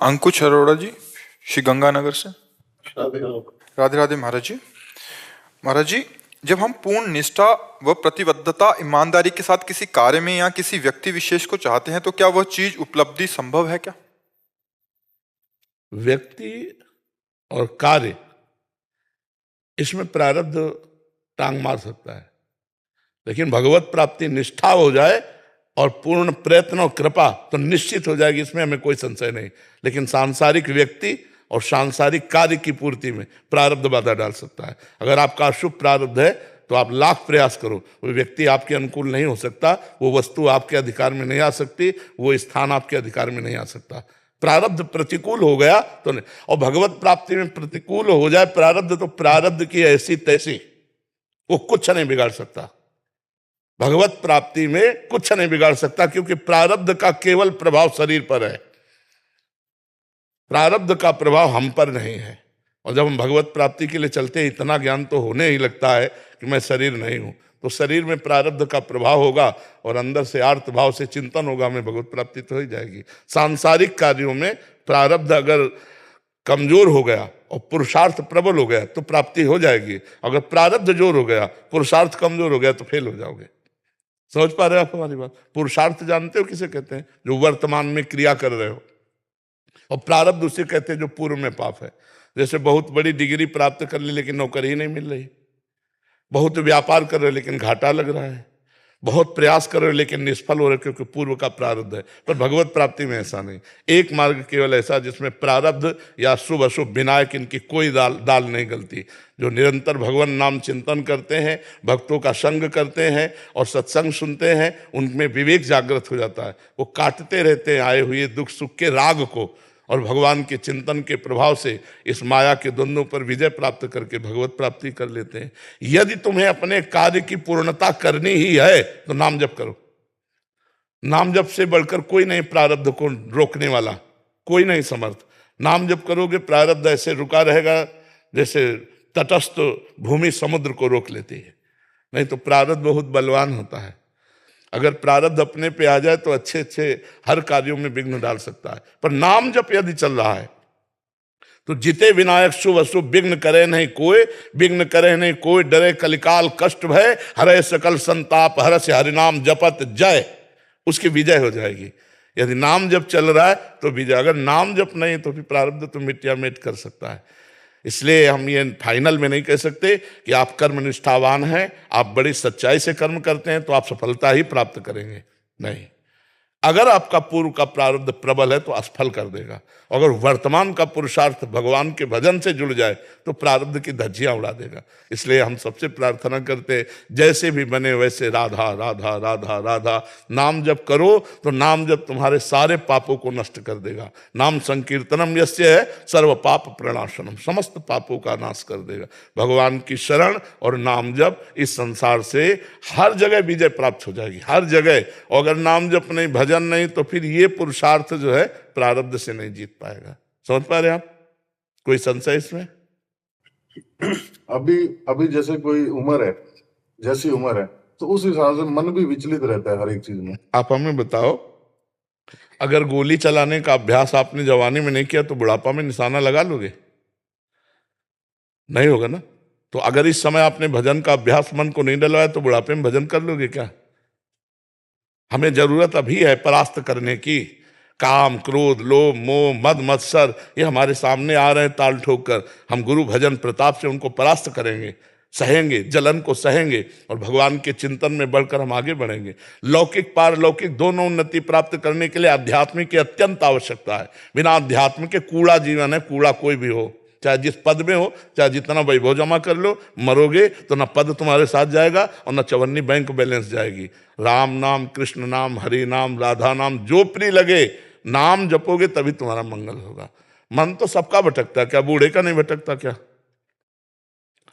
अंकुश अरोड़ा जी, श्री गंगानगर से। राधे राधे राधे महाराज जी। महाराज जी, जब हम पूर्ण निष्ठा व प्रतिबद्धता ईमानदारी के साथ किसी कार्य में या किसी व्यक्ति विशेष को चाहते हैं तो क्या वह चीज उपलब्धि संभव है क्या? व्यक्ति और कार्य, इसमें प्रारब्ध टांग मार सकता है, लेकिन भगवत प्राप्ति निष्ठा हो जाए और पूर्ण प्रयत्न और कृपा तो निश्चित हो जाएगी, इसमें हमें कोई संशय नहीं। लेकिन सांसारिक व्यक्ति और सांसारिक कार्य की पूर्ति में प्रारब्ध बाधा डाल सकता है। अगर आपका अशुभ प्रारब्ध है तो आप लाख प्रयास करो, वो व्यक्ति आपके अनुकूल नहीं हो सकता, वो वस्तु आपके अधिकार में नहीं आ सकती, वो स्थान आपके अधिकार में नहीं आ सकता। प्रारब्ध प्रतिकूल हो गया तो नहीं। और भगवत प्राप्ति में प्रतिकूल हो जाए प्रारब्ध, तो प्रारब्ध की ऐसी तैसी, वो कुछ नहीं बिगाड़ सकता। भगवत प्राप्ति में कुछ नहीं बिगाड़ सकता, क्योंकि प्रारब्ध का केवल प्रभाव शरीर पर है, प्रारब्ध का प्रभाव हम पर नहीं है। और जब हम भगवत प्राप्ति के लिए चलते हैं, इतना ज्ञान तो होने ही लगता है कि मैं शरीर नहीं हूं, तो शरीर में प्रारब्ध का प्रभाव होगा और अंदर से आर्त भाव से चिंतन होगा, हमें भगवत प्राप्ति तो हो जाएगी। सांसारिक कार्यों में प्रारब्ध अगर कमजोर हो गया और पुरुषार्थ प्रबल हो गया तो प्राप्ति हो जाएगी। अगर प्रारब्ध जोर हो गया, पुरुषार्थ कमजोर हो गया तो फेल हो जाओगे। समझ पा रहे हो आप हमारी बात? पुरुषार्थ जानते हो किसे कहते हैं? जो वर्तमान में क्रिया कर रहे हो। और प्रारब्ध उसे कहते हैं जो पूर्व में पाप है। जैसे बहुत बड़ी डिग्री प्राप्त कर ली लेकिन नौकरी ही नहीं मिल रही, बहुत व्यापार कर रहे हो लेकिन घाटा लग रहा है, बहुत प्रयास कर रहे हो लेकिन निष्फल हो रहे, क्योंकि पूर्व का प्रारब्ध है। पर भगवत प्राप्ति में ऐसा नहीं। एक मार्ग केवल ऐसा जिसमें प्रारब्ध या शुभ अशुभ विनायक इनकी कोई दाल नहीं गलती। जो निरंतर भगवान नाम चिंतन करते हैं, भक्तों का संग करते हैं और सत्संग सुनते हैं, उनमें विवेक जागृत हो जाता है। वो काटते रहते हैं आए हुए दुख सुख के राग को, और भगवान के चिंतन के प्रभाव से इस माया के द्वंद्वों पर विजय प्राप्त करके भगवत प्राप्ति कर लेते हैं। यदि तुम्हें अपने कार्य की पूर्णता करनी ही है तो नाम जप करो। नाम जप से बढ़कर कोई नहीं प्रारब्ध को रोकने वाला, कोई नहीं समर्थ। नाम जप करोगे, प्रारब्ध ऐसे रुका रहेगा जैसे तटस्थ भूमि समुद्र को रोक लेती है। नहीं तो प्रारब्ध बहुत बलवान होता है। अगर प्रारब्ध अपने पे आ जाए तो अच्छे अच्छे हर कार्यों में विघ्न डाल सकता है। पर नाम जप यदि चल रहा है तो जिते विनायक शुभ अशुभ विघ्न करे नहीं कोई, विघ्न करे नहीं कोई, डरे कलिकाल कष्ट भय, हरे सकल संताप हरस्य हरिनाम जपत जय, उसकी विजय हो जाएगी। यदि नाम जप चल रहा है तो विजय। अगर नाम जप नहीं तो फिर प्रारब्ध तो मिट्टिया मिट कर सकता है। इसलिए हम ये फाइनल में नहीं कह सकते कि आप कर्म निष्ठावान हैं, आप बड़ी सच्चाई से कर्म करते हैं तो आप सफलता ही प्राप्त करेंगे। नहीं, अगर आपका पूर्व का प्रारब्ध प्रबल है तो असफल कर देगा। अगर वर्तमान का पुरुषार्थ भगवान के भजन से जुड़ जाए तो प्रारब्ध की धज्जियां उड़ा देगा। इसलिए हम सबसे प्रार्थना करते, जैसे भी बने वैसे राधा राधा राधा राधा नाम जप करो, तो नाम जप तुम्हारे सारे पापों को नष्ट कर देगा। नाम संकीर्तनम यस्य है सर्व पाप प्रणाशनम, समस्त पापों का नाश कर देगा। भगवान की शरण और नाम जप इस संसार से हर जगह विजय प्राप्त हो जाएगी, हर जगह। और अगर नाम जप नहीं, भजन नहीं, तो फिर ये पुरुषार्थ जो है प्रारब्ध से नहीं जीत पाएगा। समझ पा रहे हैं आप? कोई संशय इसमें? अभी अभी जैसे कोई उम्र है, जैसी उम्र है तो उस हिसाब से मन भी विचलित रहता है हर एक चीज में। आप हमें बताओ, अगर गोली चलाने का अभ्यास आपने जवानी में नहीं किया तो बुढ़ापा में निशाना लगा लोगे? नहीं होगा ना। तो अगर इस समय आपने भजन का अभ्यास मन को नहीं डलवाया तो बुढ़ापे में भजन कर लोगे क्या? हमें जरूरत अभी है परास्त करने की। काम क्रोध लोभ मोह मद मत्सर ये हमारे सामने आ रहे हैं ताल ठोक कर। हम गुरु भजन प्रताप से उनको परास्त करेंगे, सहेंगे, जलन को सहेंगे और भगवान के चिंतन में बढ़कर हम आगे बढ़ेंगे। लौकिक पारलौकिक दोनों उन्नति प्राप्त करने के लिए आध्यात्मिक की अत्यंत आवश्यकता है। बिना अध्यात्म के कूड़ा जीवन है, कूड़ा कोई भी हो, चाहे जिस पद में हो, चाहे जितना वैभव जमा कर लो, मरोगे तो न पद तुम्हारे साथ जाएगा और न चवन्नी बैंक बैलेंस जाएगी। राम नाम कृष्ण नाम हरि नाम राधा नाम जो प्रिय लगे, नाम जपोगे तभी तुम्हारा मंगल होगा। मन तो सबका भटकता है, क्या बूढ़े का नहीं भटकता? क्या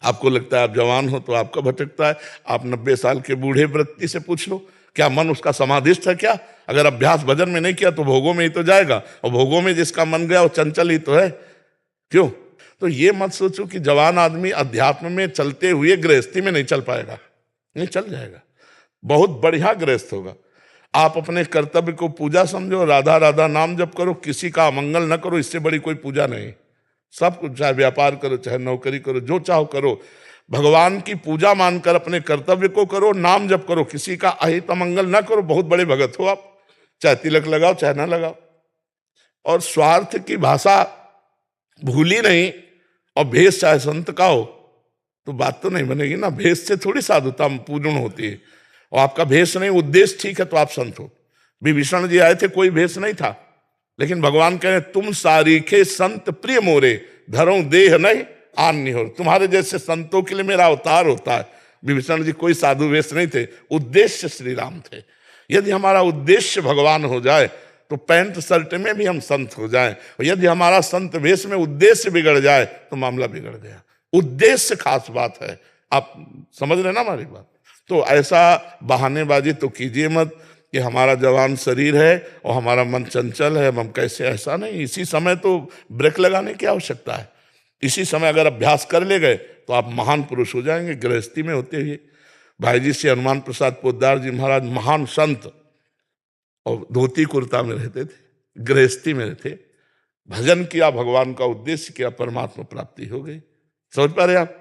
आपको लगता है आप जवान हो तो आपका भटकता है? आप 90 साल के बूढ़े व्यक्ति से पूछ लो, क्या मन उसका समाधिस्थ है क्या? अगर अभ्यास भजन में नहीं किया तो भोगों में ही तो जाएगा, और भोगों में जिसका मन गया वो चंचल ही तो है। क्यों? तो ये मत सोचो कि जवान आदमी अध्यात्म में चलते हुए गृहस्थी में नहीं चल पाएगा। नहीं, चल जाएगा, बहुत बढ़िया गृहस्थ होगा। आप अपने कर्तव्य को पूजा समझो, राधा राधा नाम जप करो, किसी का अमंगल न करो, इससे बड़ी कोई पूजा नहीं। सब कुछ, चाहे व्यापार करो, चाहे नौकरी करो, जो चाहो करो, भगवान की पूजा मानकर अपने कर्तव्य को करो, नाम जप करो, किसी का अहित अमंगल न करो, बहुत बड़े भगत हो आप। चाहे तिलक लगाओ चाहे ना लगाओ, और स्वार्थ की भाषा भूली नहीं, और भेष चाहे संत का हो, तो बात तो नहीं बनेगी ना। भेष से थोड़ी साधुता पूर्ण होती है, और आपका भेष नहीं, उद्देश्य ठीक है तो आप संत हो। विभीषण जी आए थे, कोई भेष नहीं था, लेकिन भगवान कह रहे तुम सारीखे संत प्रिय मोरे, धरो देह नहीं आन नहीं हो। तुम्हारे जैसे संतों के लिए मेरा अवतार होता है। विभीषण जी कोई साधु वेश नहीं थे, उद्देश्य श्री राम थे। यदि हमारा उद्देश्य भगवान हो जाए तो पैंट शर्ट में भी हम संत हो जाएं, और यदि हमारा संत वेश में उद्देश्य बिगड़ जाए तो मामला बिगड़ गया। उद्देश्य खास बात है, आप समझ रहे ना हमारी बात। तो ऐसा बहानेबाजी तो कीजिए मत कि हमारा जवान शरीर है और हमारा मन चंचल है, हम कैसे, ऐसा नहीं। इसी समय तो ब्रेक लगाने की आवश्यकता है। इसी समय अगर अभ्यास कर ले गए तो आप महान पुरुष हो जाएंगे। गृहस्थी में होते हुए भाई जी से हनुमान प्रसाद पोद्दार जी महाराज महान संत, और धोती कुर्ता में रहते थे, गृहस्थी में रहते, भजन किया, भगवान का उद्देश्य किया, परमात्मा प्राप्ति हो गई। समझ पा रहे आप।